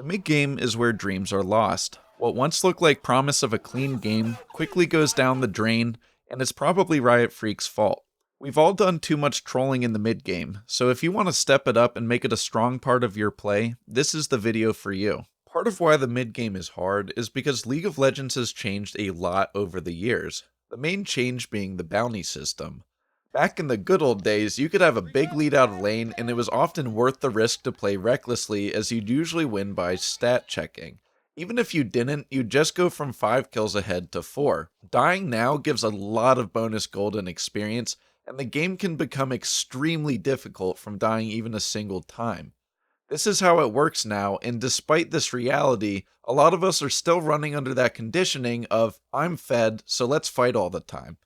The mid-game is where dreams are lost. What once looked like promise of a clean game quickly goes down the drain, and it's probably Riot Freak's fault. We've all done too much trolling in the mid-game, so if you want to step it up and make it a strong part of your play, this is the video for you. Part of why the mid-game is hard is because League of Legends has changed a lot over the years, the main change being the bounty system. Back in the good old days, you could have a big lead out of lane, and it was often worth the risk to play recklessly, as you'd usually win by stat checking. Even if you didn't, you'd just go from 5 kills ahead to 4. Dying now gives a lot of bonus gold and experience, and the game can become extremely difficult from dying even a single time. This is how it works now, and despite this reality, a lot of us are still running under that conditioning of, I'm fed, so let's fight all the time.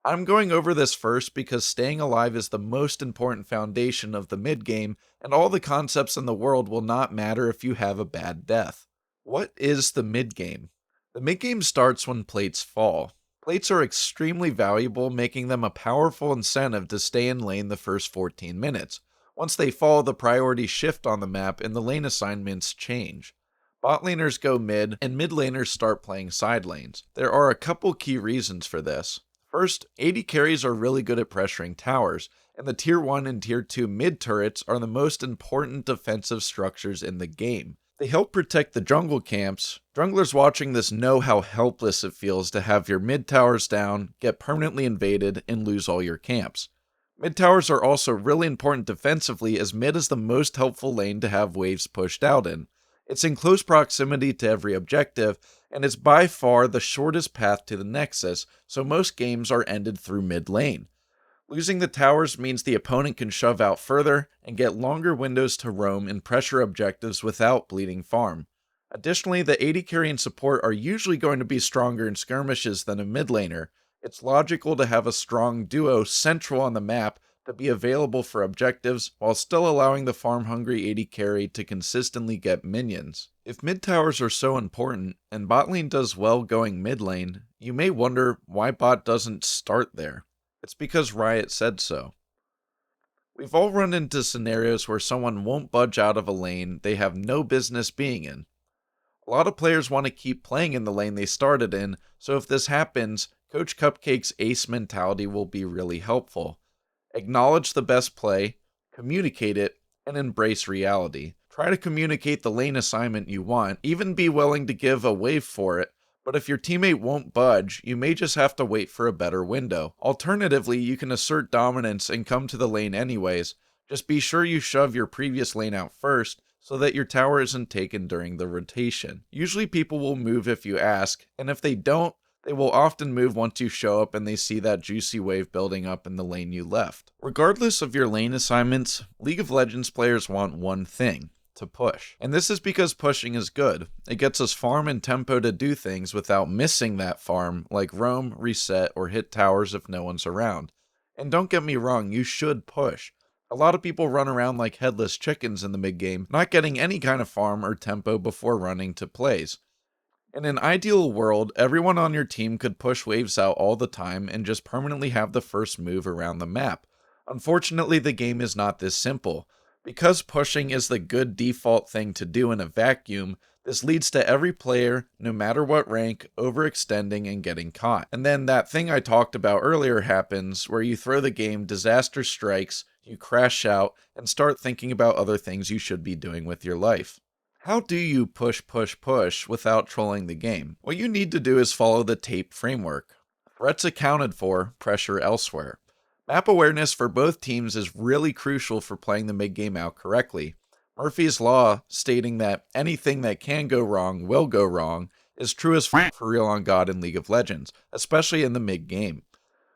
I'm going over this first because staying alive is the most important foundation of the mid-game, and all the concepts in the world will not matter if you have a bad death. What is the mid-game? The mid-game starts when plates fall. Plates are extremely valuable, making them a powerful incentive to stay in lane the first 14 minutes. Once they fall, the priorities shift on the map and the lane assignments change. Bot laners go mid, and mid laners start playing side lanes. There are a couple key reasons for this. First, AD carries are really good at pressuring towers, and the tier 1 and tier 2 mid turrets are the most important defensive structures in the game. They help protect the jungle camps. Junglers watching this know how helpless it feels to have your mid towers down, get permanently invaded, and lose all your camps. Mid towers are also really important defensively, as mid is the most helpful lane to have waves pushed out in. It's in close proximity to every objective, and it's by far the shortest path to the Nexus, so most games are ended through mid lane. Losing the towers means the opponent can shove out further and get longer windows to roam and pressure objectives without bleeding farm. Additionally, the AD carry and support are usually going to be stronger in skirmishes than a mid laner. It's logical to have a strong duo central on the map to be available for objectives while still allowing the farm-hungry AD carry to consistently get minions. If mid towers are so important, and bot lane does well going mid lane, you may wonder why bot doesn't start there. It's because Riot said so. We've all run into scenarios where someone won't budge out of a lane they have no business being in. A lot of players want to keep playing in the lane they started in, so if this happens, Coach Cupcake's ace mentality will be really helpful. Acknowledge the best play, communicate it, and embrace reality. Try to communicate the lane assignment you want, even be willing to give a wave for it, but if your teammate won't budge, you may just have to wait for a better window. Alternatively, you can assert dominance and come to the lane anyways. Just be sure you shove your previous lane out first, so that your tower isn't taken during the rotation. Usually people will move if you ask, and if they don't, they will often move once you show up and they see that juicy wave building up in the lane you left. Regardless of your lane assignments, League of Legends players want one thing: to push. And this is because pushing is good. It gets us farm and tempo to do things without missing that farm, like roam, reset, or hit towers if no one's around. And don't get me wrong, you should push. A lot of people run around like headless chickens in the mid-game, not getting any kind of farm or tempo before running to plays. In an ideal world, everyone on your team could push waves out all the time and just permanently have the first move around the map. Unfortunately, the game is not this simple. Because pushing is the good default thing to do in a vacuum, this leads to every player, no matter what rank, overextending and getting caught. And then that thing I talked about earlier happens, where you throw the game, disaster strikes, you crash out, and start thinking about other things you should be doing with your life. How do you push without trolling the game? What you need to do is follow the TAPE framework. Threats accounted for, pressure elsewhere. Map awareness for both teams is really crucial for playing the mid-game out correctly. Murphy's Law, stating that anything that can go wrong will go wrong, is true as for real on God in League of Legends, especially in the mid-game.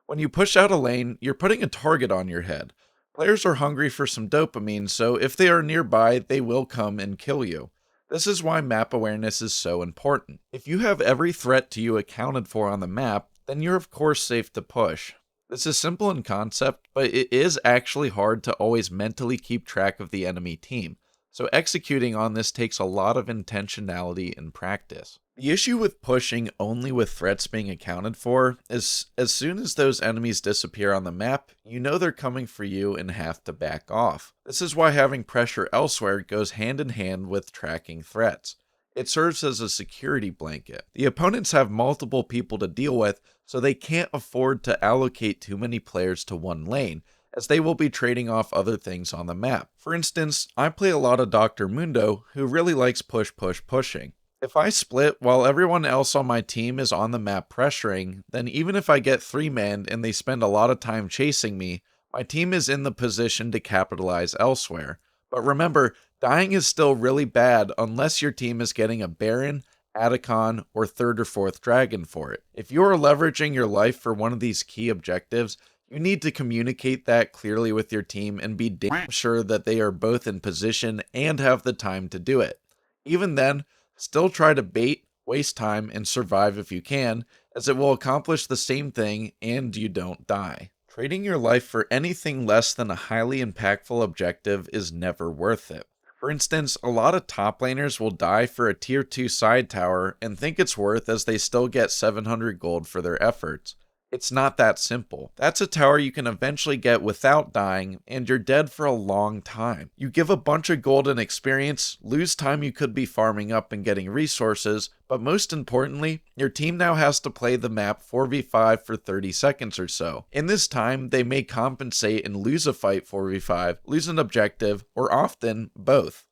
When you push out a lane, you're putting a target on your head. Players are hungry for some dopamine, so if they are nearby, they will come and kill you. This is why map awareness is so important. If you have every threat to you accounted for on the map, then you're of course safe to push. This is simple in concept, but it is actually hard to always mentally keep track of the enemy team. so executing on this takes a lot of intentionality and practice. The issue with pushing only with threats being accounted for is as soon as those enemies disappear on the map, you know they're coming for you and have to back off. This is why having pressure elsewhere goes hand in hand with tracking threats. It serves as a security blanket. The opponents have multiple people to deal with, so they can't afford to allocate too many players to one lane, as they will be trading off other things on the map. For instance, I play a lot of Dr. Mundo, who really likes pushing. If I split while everyone else on my team is on the map pressuring, then even if I get 3-manned and they spend a lot of time chasing me, my team is in the position to capitalize elsewhere. But remember, dying is still really bad unless your team is getting a Baron, Atacon, or 3rd or 4th Dragon for it. If you are leveraging your life for one of these key objectives, you need to communicate that clearly with your team and be damn sure that they are both in position and have the time to do it. Even then, still try to bait, waste time, and survive if you can, as it will accomplish the same thing and you don't die. Trading your life for anything less than a highly impactful objective is never worth it. For instance, a lot of top laners will die for a tier 2 side tower and think it's worth as they still get 700 gold for their efforts. It's not that simple. That's a tower you can eventually get without dying, and you're dead for a long time. You give a bunch of gold and experience, lose time you could be farming up and getting resources, but most importantly, your team now has to play the map 4v5 for 30 seconds or so. In this time, they may compensate and lose a fight 4v5, lose an objective, or often both.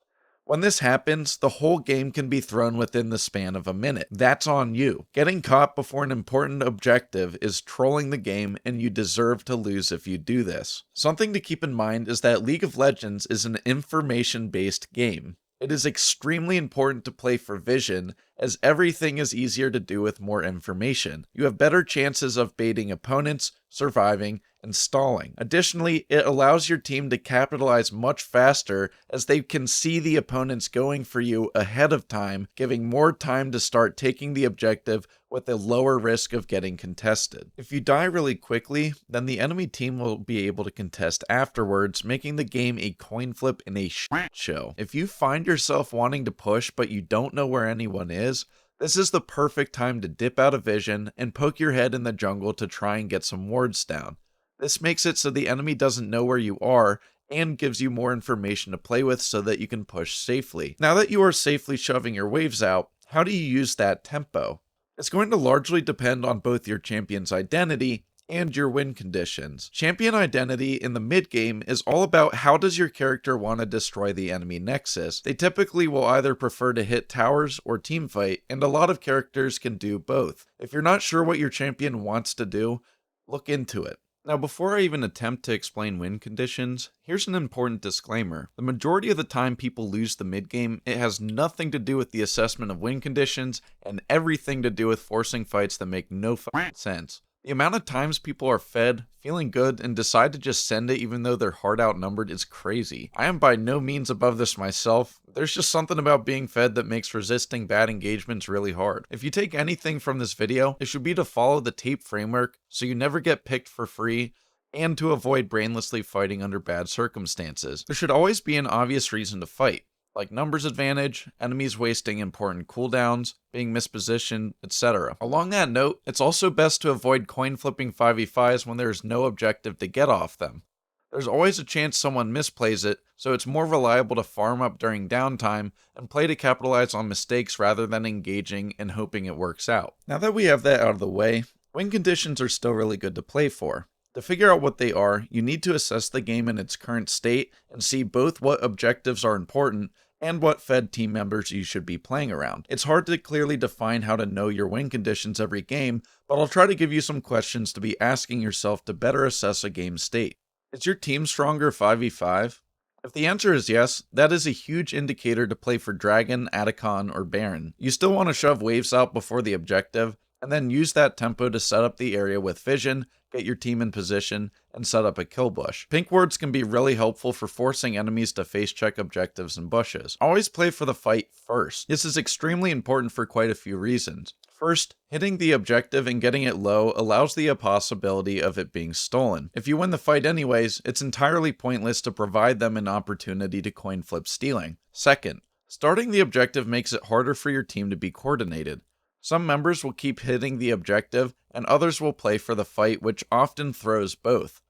When this happens, the whole game can be thrown within the span of a minute. That's on you. Getting caught before an important objective is trolling the game, and you deserve to lose if you do this. Something to keep in mind is that League of Legends is an information-based game. It is extremely important to play for vision, as everything is easier to do with more information. You have better chances of baiting opponents, surviving, and stalling. Additionally, it allows your team to capitalize much faster as they can see the opponents going for you ahead of time, giving more time to start taking the objective with a lower risk of getting contested. If you die really quickly, then the enemy team will be able to contest afterwards, making the game a coin flip and a shit show. If you find yourself wanting to push but you don't know where anyone is, this is the perfect time to dip out of vision and poke your head in the jungle to try and get some wards down. This makes it so the enemy doesn't know where you are and gives you more information to play with so that you can push safely. Now that you are safely shoving your waves out, how do you use that tempo? It's going to largely depend on both your champion's identity and your win conditions. Champion identity in the mid game is all about how does your character want to destroy the enemy nexus. They typically will either prefer to hit towers or teamfight, and a lot of characters can do both. If you're not sure what your champion wants to do, look into it. Now, before I even attempt to explain win conditions, here's an important disclaimer. The majority of the time people lose the mid game, it has nothing to do with the assessment of win conditions and everything to do with forcing fights that make no sense. The amount of times people are fed, feeling good, and decide to just send it even though they're hard outnumbered is crazy. I am by no means above this myself. There's just something about being fed that makes resisting bad engagements really hard. If you take anything from this video, it should be to follow the tape framework so you never get picked for free, and to avoid brainlessly fighting under bad circumstances. There should always be an obvious reason to fight, like numbers advantage, enemies wasting important cooldowns, being mispositioned, etc. Along that note, it's also best to avoid coin flipping 5v5s when there is no objective to get off them. There's always a chance someone misplays it, so it's more reliable to farm up during downtime and play to capitalize on mistakes rather than engaging and hoping it works out. Now that we have that out of the way, win conditions are still really good to play for. To figure out what they are, you need to assess the game in its current state and see both what objectives are important and what fed team members you should be playing around. It's hard to clearly define how to know your win conditions every game, but I'll try to give you some questions to be asking yourself to better assess a game's state. Is your team stronger 5v5? If the answer is yes, that is a huge indicator to play for Dragon, Atacon, or Baron. You still want to shove waves out before the objective, and then use that tempo to set up the area with vision, get your team in position, and set up a kill bush. Pink wards can be really helpful for forcing enemies to face check objectives and bushes. Always play for the fight first. This is extremely important for quite a few reasons. First, hitting the objective and getting it low allows the possibility of it being stolen. If you win the fight anyways, it's entirely pointless to provide them an opportunity to coin flip stealing. Second, starting the objective makes it harder for your team to be coordinated. Some members will keep hitting the objective, and others will play for the fight, which often throws both.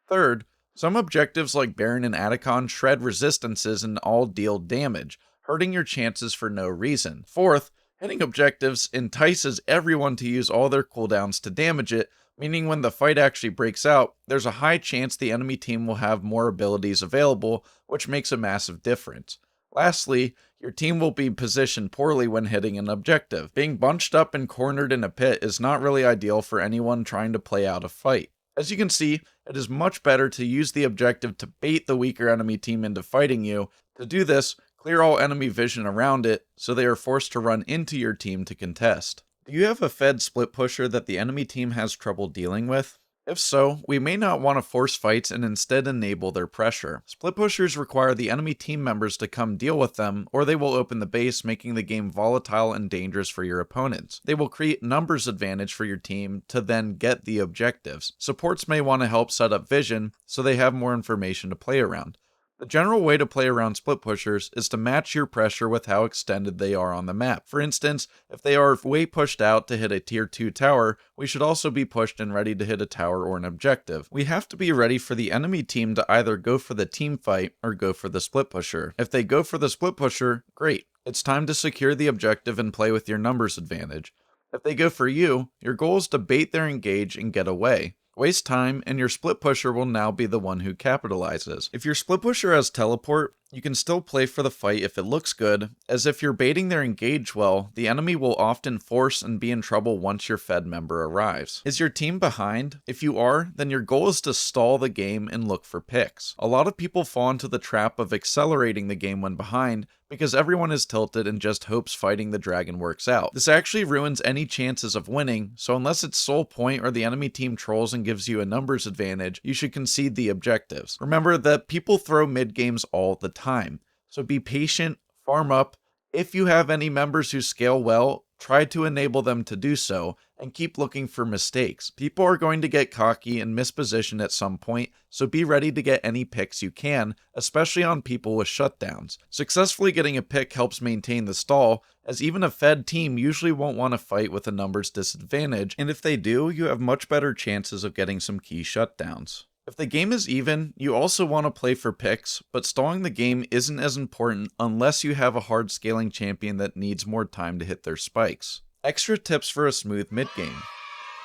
Third, some objectives like Baron and Atacon shred resistances and all deal damage, hurting your chances for no reason. Fourth, hitting objectives entices everyone to use all their cooldowns to damage it, meaning when the fight actually breaks out, there's a high chance the enemy team will have more abilities available, which makes a massive difference. Lastly, your team will be positioned poorly when hitting an objective. Being bunched up and cornered in a pit is not really ideal for anyone trying to play out a fight. As you can see, it is much better to use the objective to bait the weaker enemy team into fighting you. To do this, clear all enemy vision around it, so they are forced to run into your team to contest. Do you have a fed split pusher that the enemy team has trouble dealing with? If so, we may not want to force fights and instead enable their pressure. Split pushers require the enemy team members to come deal with them, or they will open the base, making the game volatile and dangerous for your opponents. They will create numbers advantage for your team to then get the objectives. Supports may want to help set up vision, so they have more information to play around. The general way to play around split pushers is to match your pressure with how extended they are on the map. For instance, if they are way pushed out to hit a tier 2 tower, we should also be pushed and ready to hit a tower or an objective. We have to be ready for the enemy team to either go for the team fight or go for the split pusher. If they go for the split pusher, great. It's time to secure the objective and play with your numbers advantage. If they go for you, your goal is to bait their engage and get away. Waste time, and your split pusher will now be the one who capitalizes. If your split pusher has teleport, you can still play for the fight if it looks good, as if you're baiting their engage well, the enemy will often force and be in trouble once your fed member arrives. Is your team behind? If you are, then your goal is to stall the game and look for picks. A lot of people fall into the trap of accelerating the game when behind, because everyone is tilted and just hopes fighting the dragon works out. This actually ruins any chances of winning, so unless it's sole point or the enemy team trolls and gives you a numbers advantage, you should concede the objectives. Remember that people throw mid games all the time, so be patient, farm up. If you have any members who scale well, try to enable them to do so, and keep looking for mistakes. People are going to get cocky and misposition at some point, so be ready to get any picks you can, especially on people with shutdowns. Successfully getting a pick helps maintain the stall, as even a fed team usually won't want to fight with a numbers disadvantage, and if they do, you have much better chances of getting some key shutdowns. If the game is even, you also want to play for picks, but stalling the game isn't as important unless you have a hard scaling champion that needs more time to hit their spikes. Extra tips for a smooth mid-game.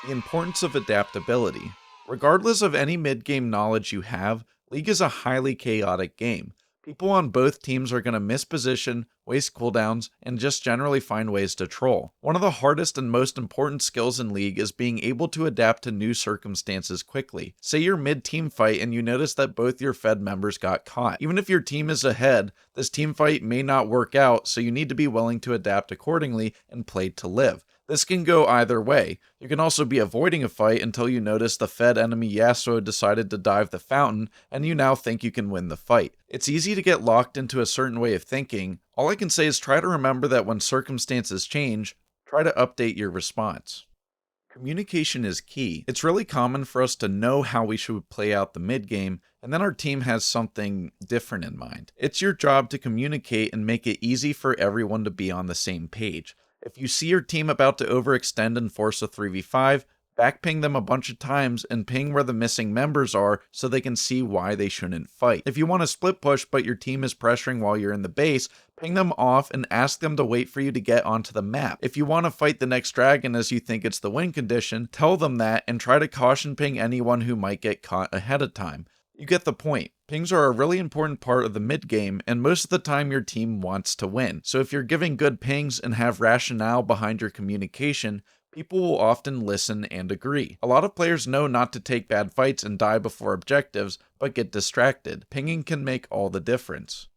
The importance of adaptability. Regardless of any mid-game knowledge you have, League is a highly chaotic game. People on both teams are going to miss position, waste cooldowns, and just generally find ways to troll. One of the hardest and most important skills in League is being able to adapt to new circumstances quickly. Say you're mid-team fight and you notice that both your fed members got caught. Even if your team is ahead, this team fight may not work out, so you need to be willing to adapt accordingly and play to live. This can go either way. You can also be avoiding a fight until you notice the fed enemy Yasuo decided to dive the fountain, and you now think you can win the fight. It's easy to get locked into a certain way of thinking. All I can say is try to remember that when circumstances change, try to update your response. Communication is key. It's really common for us to know how we should play out the mid-game, and then our team has something different in mind. It's your job to communicate and make it easy for everyone to be on the same page. If you see your team about to overextend and force a 3v5, backping them a bunch of times and ping where the missing members are so they can see why they shouldn't fight. If you want to split push but your team is pressuring while you're in the base, ping them off and ask them to wait for you to get onto the map. If you want to fight the next dragon as you think it's the win condition, tell them that and try to caution ping anyone who might get caught ahead of time. You get the point. Pings are a really important part of the mid-game, and most of the time your team wants to win. So if you're giving good pings and have rationale behind your communication, people will often listen and agree. A lot of players know not to take bad fights and die before objectives, but get distracted. Pinging can make all the difference.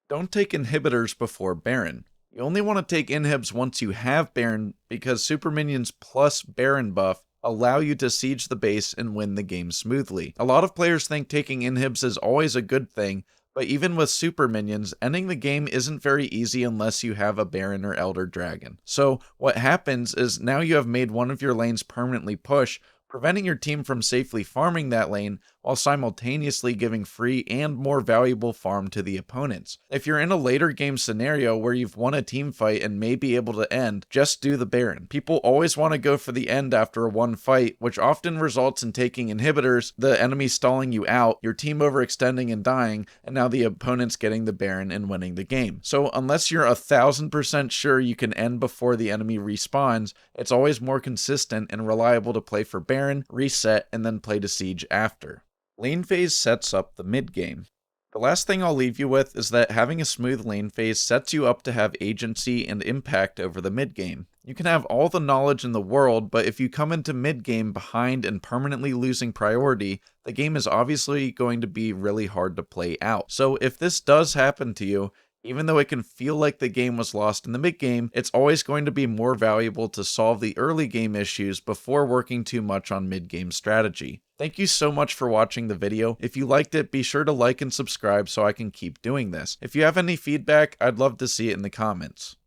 Don't take inhibitors before Baron. You only want to take inhibs once you have Baron, because Super Minions plus Baron buff allow you to siege the base and win the game smoothly. A lot of players think taking inhibs is always a good thing, But even with super minions, ending the game isn't very easy unless you have a Baron or Elder Dragon. So what happens is now you have made one of your lanes permanently push, preventing your team from safely farming that lane while simultaneously giving free and more valuable farm to the opponents. If you're in a later game scenario where you've won a team fight and may be able to end, just do the Baron. People always want to go for the end after a one fight, which often results in taking inhibitors, the enemy stalling you out, your team overextending and dying, and now the opponent's getting the Baron and winning the game. So unless you're 1000% sure you can end before the enemy respawns, it's always more consistent and reliable to play for Baron, reset, and then play to siege after. Lane phase sets up the mid game. The last thing I'll leave you with is that having a smooth lane phase sets you up to have agency and impact over the mid game. You can have all the knowledge in the world, but if you come into mid game behind and permanently losing priority, the game is obviously going to be really hard to play out. So if this does happen to you, even though it can feel like the game was lost in the mid game, it's always going to be more valuable to solve the early game issues before working too much on mid game strategy. Thank you so much for watching the video. If you liked it, be sure to like and subscribe so I can keep doing this. If you have any feedback, I'd love to see it in the comments.